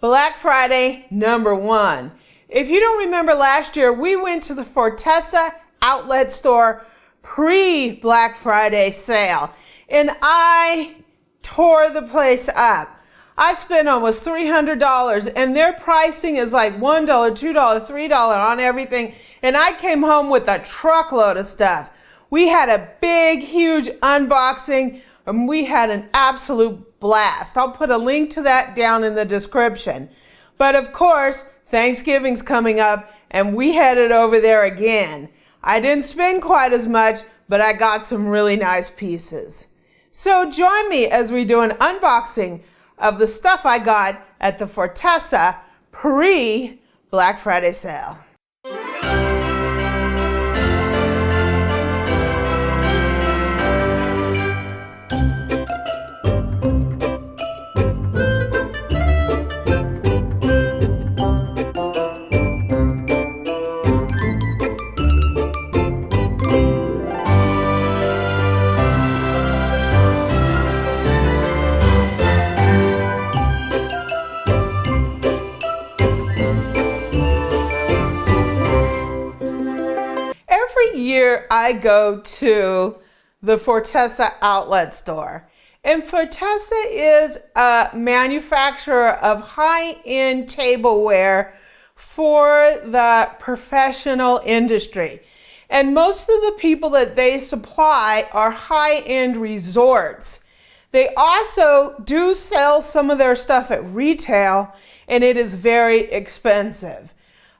Black Friday #1. If you don't remember last year, we went to the Fortessa outlet store pre-Black Friday sale, and I tore the place up. I spent almost $300, and their pricing is like $1, $2, $3 on everything, and I came home with a truckload of stuff. We had a big, huge unboxing, and we had an absolute blast. I'll put a link to that down in the description. But of course, Thanksgiving's coming up, and we headed over there again. I didn't spend quite as much, but I got some really nice pieces. So join me as we do an unboxing of the stuff I got at the Fortessa pre-Black Friday sale. Year I go to the Fortessa outlet store, and Fortessa is a manufacturer of high-end tableware for the professional industry, and most of the people that they supply are high-end resorts. They also do sell some of their stuff at retail, and it is very expensive.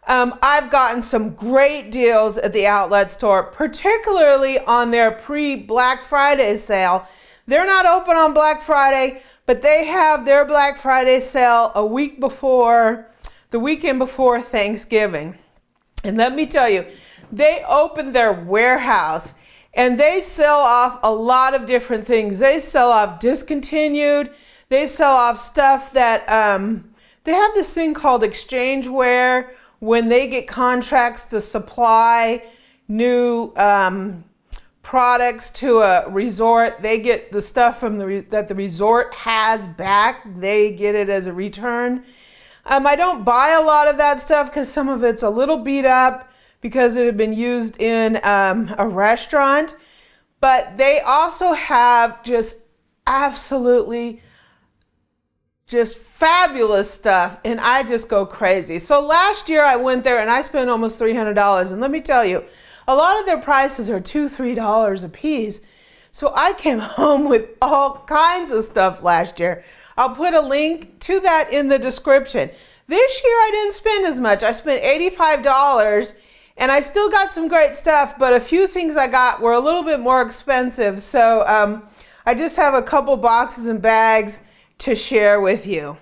I've gotten some great deals at the outlet store, particularly on their pre-Black Friday sale. They're not open on Black Friday, but they have their Black Friday sale a week before, the weekend before Thanksgiving. And let me tell you, they open their warehouse and they sell off a lot of different things. They sell off discontinued, they sell off stuff that, they have this thing called exchangeware. When they get contracts to supply new products to a resort, they get the stuff from that the resort has back. They get it as a return. I don't buy a lot of that stuff because some of it's a little beat up because it had been used in a restaurant. But they also have just absolutely just fabulous stuff, and I just go crazy. So last year I went there and I spent almost $300, and let me tell you, a lot of their prices are $2, $3 a piece. So I came home with all kinds of stuff last year. I'll put a link to that in the description. This year I didn't spend as much. I spent $85, and I still got some great stuff, but a few things I got were a little bit more expensive. So I just have a couple boxes and bags to share with you.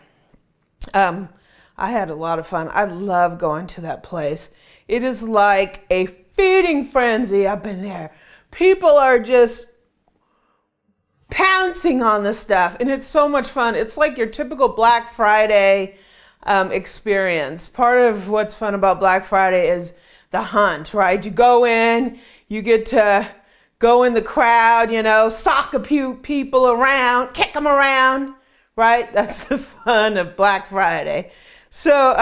I had a lot of fun. I love going to that place. It is like a feeding frenzy up in there. People are just pouncing on the stuff, and it's so much fun. It's like your typical Black Friday experience. Part of what's fun about Black Friday is the hunt, right? You go in, you get to go in the crowd, you know, sock a few people around, kick them around. Right? That's the fun of Black Friday. So,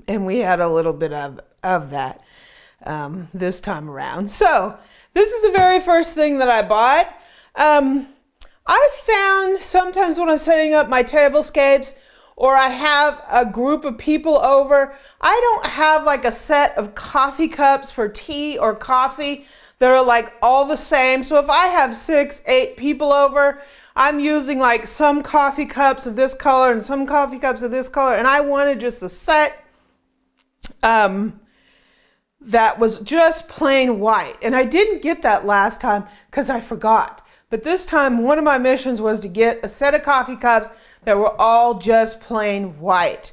and we had a little bit of that this time around. So, this is the very first thing that I bought. I found sometimes when I'm setting up my tablescapes or I have a group of people over, I don't have like a set of coffee cups for tea or coffee that are like all the same. So if I have 6, 8 people over, I'm using like some coffee cups of this color and some coffee cups of this color, and I wanted just a set that was just plain white. And I didn't get that last time because I forgot. But this time, one of my missions was to get a set of coffee cups that were all just plain white.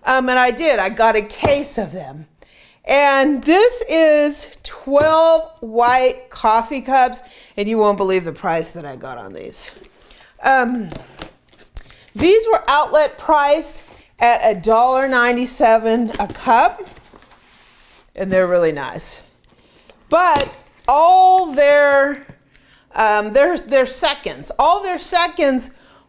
And I did. I got a case of them. And this is 12 white coffee cups, and you won't believe the price that I got on these. These were outlet priced at $1.97 a cup, and they're really nice. But all their seconds,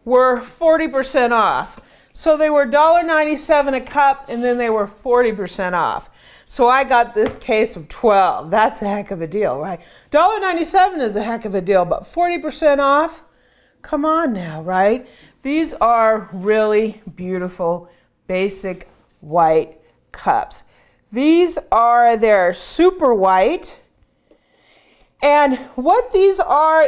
were 40% off. So they were $1.97 a cup, and then they were 40% off. So I got this case of 12. That's a heck of a deal, right? $1.97 is a heck of a deal, but 40% off? Come on now, right? These are really beautiful, basic white cups. They're super white. And what these are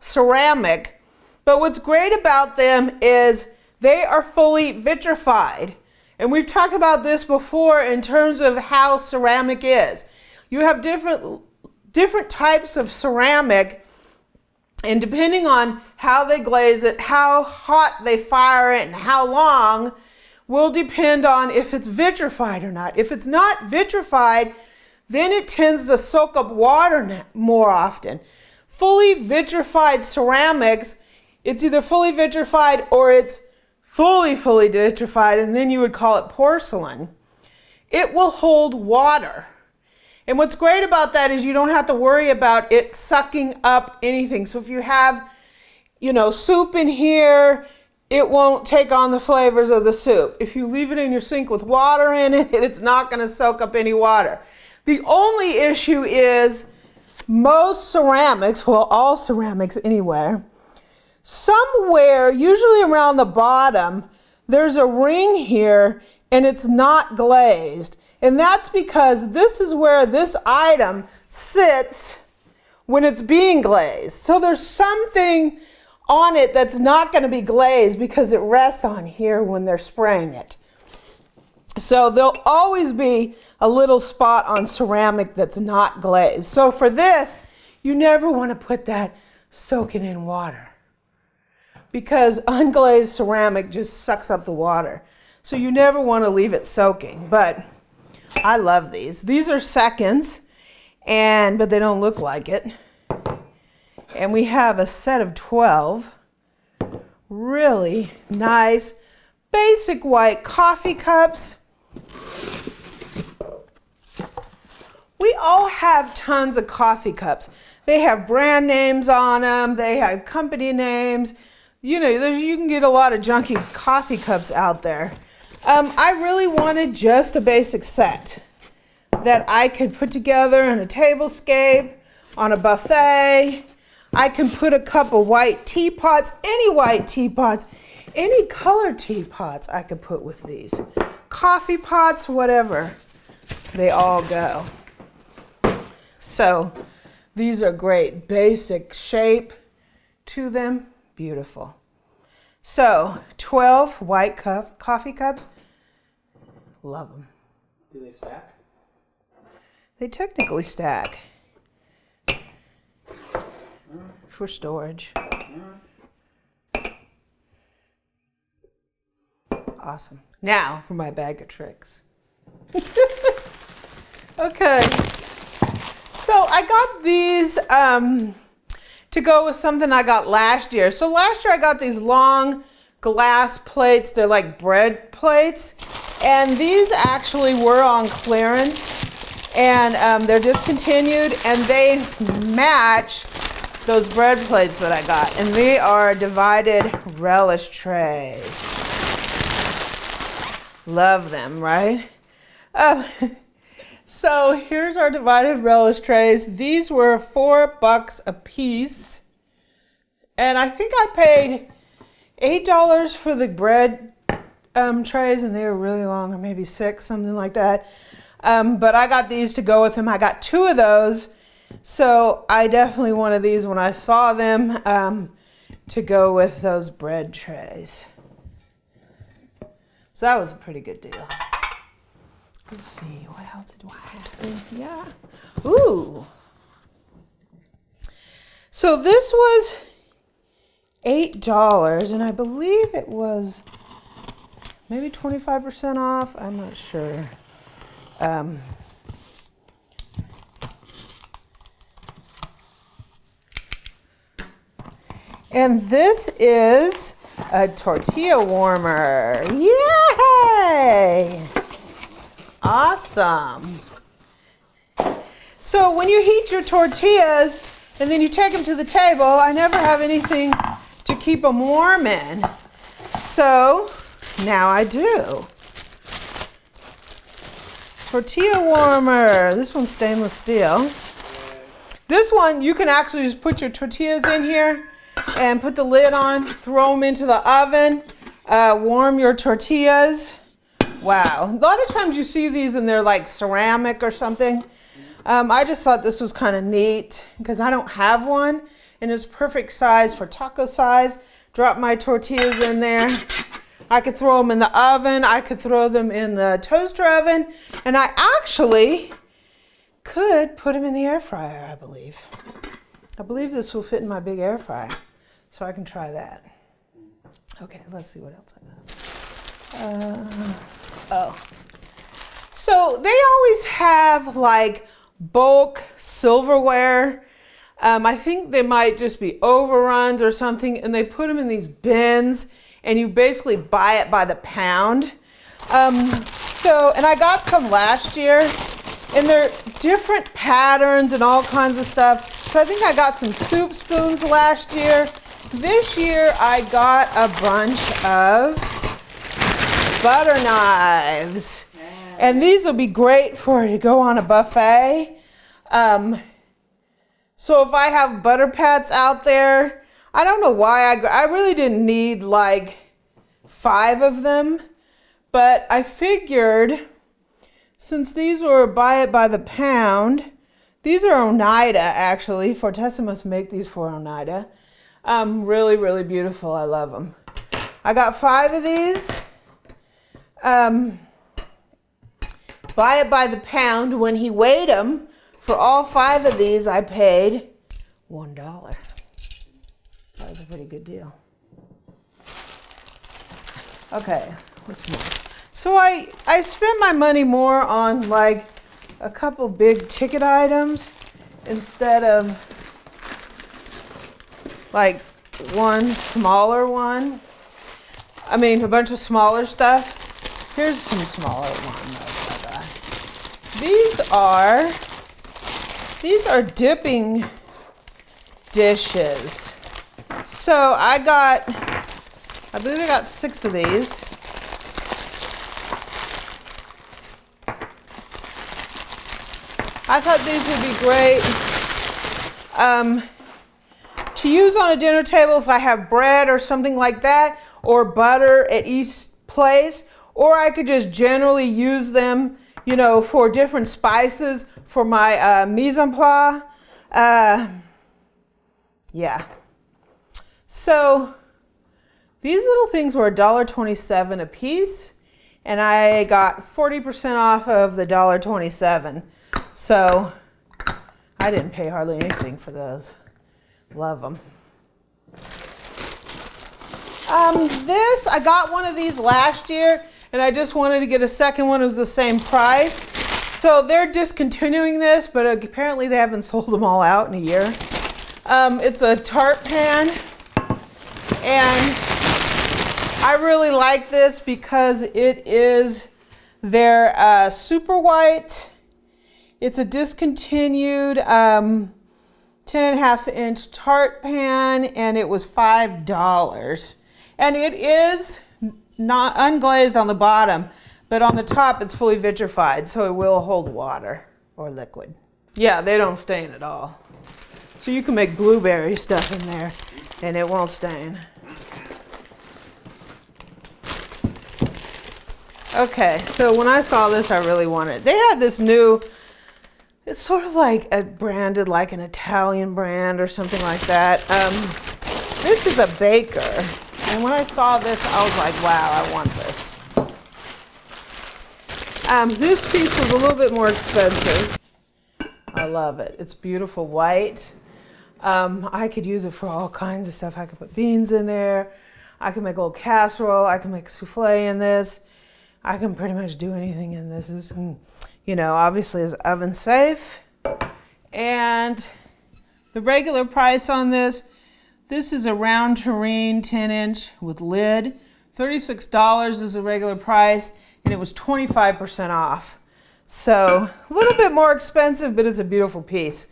ceramic. But what's great about them is they are fully vitrified. And we've talked about this before in terms of how ceramic is. You have different types of ceramic, and depending on how they glaze it, how hot they fire it, and how long will depend on if it's vitrified or not. If it's not vitrified, then it tends to soak up water more often. Fully vitrified ceramics, it's either fully vitrified or it's fully vitrified, and then you would call it porcelain. It will hold water. And what's great about that is you don't have to worry about it sucking up anything. So if you have, soup in here, it won't take on the flavors of the soup. If you leave it in your sink with water in it, it's not going to soak up any water. The only issue is most ceramics, well, all ceramics anyway, somewhere, usually around the bottom, there's a ring here and it's not glazed. And that's because this is where this item sits when it's being glazed. So there's something on it that's not going to be glazed because it rests on here when they're spraying it. So there'll always be a little spot on ceramic that's not glazed. So for this, you never want to put that soaking in water, because unglazed ceramic just sucks up the water. So you never want to leave it soaking. But I love these. These are seconds, but they don't look like it. And we have a set of 12 really nice basic white coffee cups. We all have tons of coffee cups. They have brand names on them. They have company names. You can get a lot of junky coffee cups out there. I really wanted just a basic set that I could put together in a tablescape, on a buffet. I can put a couple white teapots, any white teapots, any color teapots I could put with these. Coffee pots, whatever, they all go. So these are great, basic shape to them, beautiful. So 12 white coffee cups, love them. Do they stack? They technically stack for storage. Awesome. Now for my bag of tricks. Okay. So I got these to go with something I got last year. So last year I got these long glass plates. They're like bread plates. And these actually were on clearance. And they're discontinued. And they match those bread plates that I got. And they are divided relish trays. Love them, right? So here's our divided relish trays. These were $4 a piece. And I think I paid $8 for the bread trays, and they were really long, or maybe $6, something like that. But I got these to go with them. I got 2 of those. So I definitely wanted these when I saw them to go with those bread trays. So that was a pretty good deal. Let's see, what else do I have? Yeah. Ooh. So this was $8, and I believe it was maybe 25% off. I'm not sure. And this is a tortilla warmer. Yay! Awesome. So when you heat your tortillas and then you take them to the table, I never have anything to keep them warm in. So now I do. Tortilla warmer. This one's stainless steel. This one, you can actually just put your tortillas in here and put the lid on, throw them into the oven, warm your tortillas. Wow. A lot of times you see these and they're like ceramic or something. I just thought this was kind of neat because I don't have one, and it's perfect size for taco size. Drop my tortillas in there. I could throw them in the oven. I could throw them in the toaster oven, and I actually could put them in the air fryer, I believe. I believe this will fit in my big air fryer, so I can try that. Okay, let's see what else I got. So they always have like bulk silverware. I think they might just be overruns or something, and they put them in these bins, and you basically buy it by the pound. And I got some last year, and they're different patterns and all kinds of stuff. So I think I got some soup spoons last year. This year I got a bunch of butter knives. And these will be great to go on a buffet. So if I have butter pats out there, I don't know why I really didn't need like 5 of them, but I figured since these were buy it by the pound, these are Oneida actually. Fortessa must make these for Oneida. Really, really beautiful. I love them. I got 5 of these. Buy it by the pound. When he weighed them, for all 5 of these, I paid $1. That was a pretty good deal. Okay, what's next? So I spent my money more on like a couple big ticket items instead of like one smaller one. I mean, a bunch of smaller stuff. Here's some smaller ones. These are dipping dishes. So I believe I got 6 of these. I thought these would be great to use on a dinner table if I have bread or something like that, or butter at each place, or I could just generally use them, you know, for different spices for my mise en place. Yeah. So these little things were $1.27 a piece, and I got 40% off of the $1.27. So I didn't pay hardly anything for those. Love them. I got one of these last year, and I just wanted to get a second one. It was the same price. So they're discontinuing this, but apparently they haven't sold them all out in a year. It's a tart pan, and I really like this because it is their super white. It's a discontinued 10.5 inch tart pan, and it was $5. And it is not unglazed on the bottom, but on the top it's fully vitrified, so it will hold water or liquid. Yeah, they don't stain at all. So you can make blueberry stuff in there and it won't stain. Okay, so when I saw this, I really wanted it. They had this new, it's sort of like a branded like an Italian brand or something like that. This is a baker. And when I saw this, I was like, wow, I want this. This piece was a little bit more expensive. I love it. It's beautiful white. I could use it for all kinds of stuff. I could put beans in there. I can make a little casserole. I can make souffle in this. I can pretty much do anything in this. This, you know, obviously is oven safe. And the regular price on this is a round terrine 10-inch with lid. $36 is the regular price, and it was 25% off. So a little bit more expensive, but it's a beautiful piece.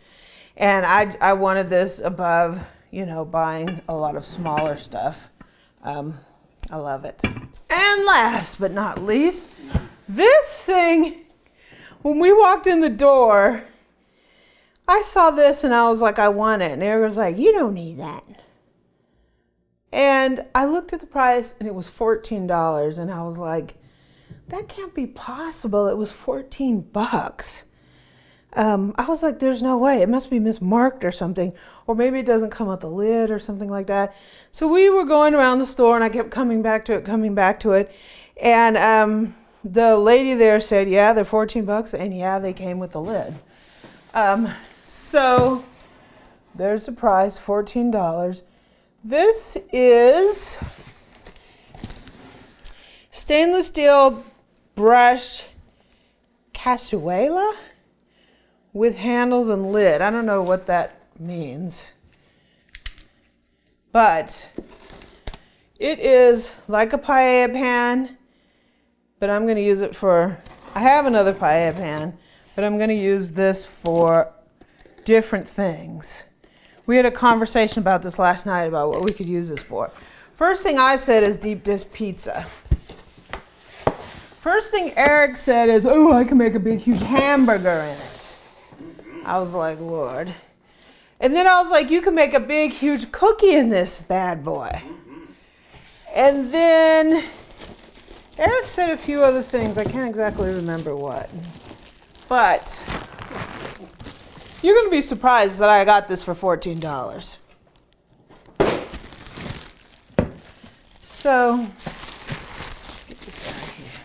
And I wanted this above, you know, buying a lot of smaller stuff. I I love it. And last but not least, this thing, when we walked in the door, I saw this and I was like, I want it. And Eric was like, you don't need that. And I looked at the price and it was $14. And I was like, that can't be possible. It was 14 bucks. I was like, there's no way. It must be mismarked or something. Or maybe it doesn't come with the lid or something like that. So we were going around the store and I kept coming back to it. And the lady there said, yeah, they're 14 bucks. And yeah, they came with the lid. So there's the price, $14. This is stainless steel brushed cazuela with handles and lid. I don't know what that means, but it is like a paella pan, but I'm going to use it for, I have another paella pan, but I'm going to use this for different things. We had a conversation about this last night about what we could use this for. First thing I said is deep dish pizza. First thing Eric said is, oh, I can make a big, huge hamburger in it. I was like, Lord. And then I was like, you can make a big, huge cookie in this bad boy. And then Eric said a few other things. I can't exactly remember what. But you're going to be surprised that I got this for $14. So, get this out of here.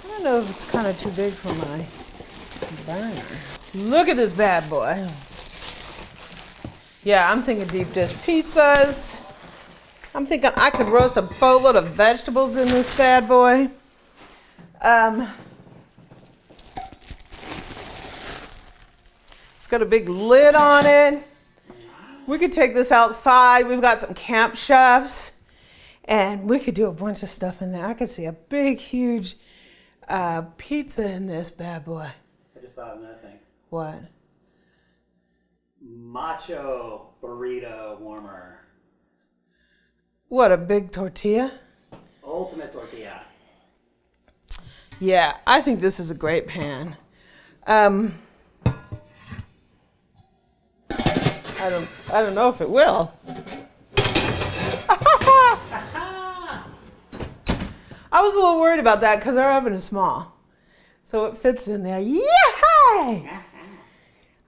I don't know if it's kind of too big for my burner. Look at this bad boy. Yeah, I'm thinking deep dish pizzas. I'm thinking I could roast a boatload of vegetables in this bad boy. It's got a big lid on it. We could take this outside. We've got some camp chefs, and we could do a bunch of stuff in there. I could see a big, huge pizza in this bad boy. I just thought of another thing. What? Macho burrito warmer. What, a big tortilla? Ultimate tortilla. Yeah, I think this is a great pan. I don't know if it will. I was a little worried about that because our oven is small. So it fits in there. Yay!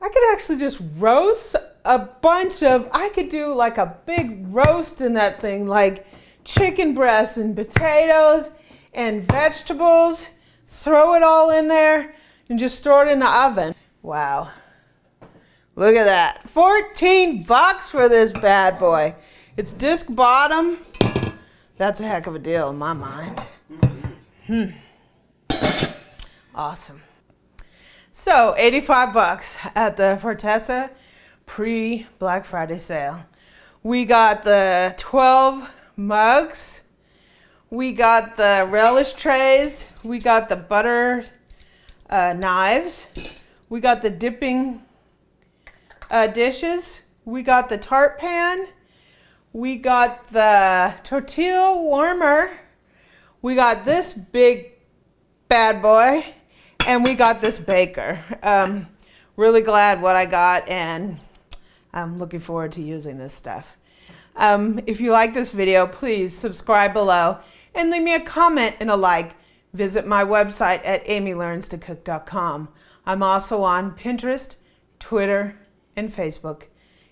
I could actually just roast a bunch of, I could do like a big roast in that thing, like chicken breasts and potatoes and vegetables. Throw it all in there and just store it in the oven. Wow. Look at that. 14 bucks for this bad boy. It's disc bottom. That's a heck of a deal in my mind. Awesome. So, 85 bucks at the Fortessa pre-Black Friday sale. We got the 12 mugs. We got the relish trays. We got the butter knives. We got the dipping dishes. We got the tart pan. We got the tortilla warmer. We got this big bad boy. And we got this baker. Really glad what I got, and I'm looking forward to using this stuff. If you like this video, please subscribe below and leave me a comment and a like. Visit my website at amylearnstocook.com. I'm also on Pinterest, Twitter, and Facebook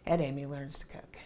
at Amy Learns to Cook.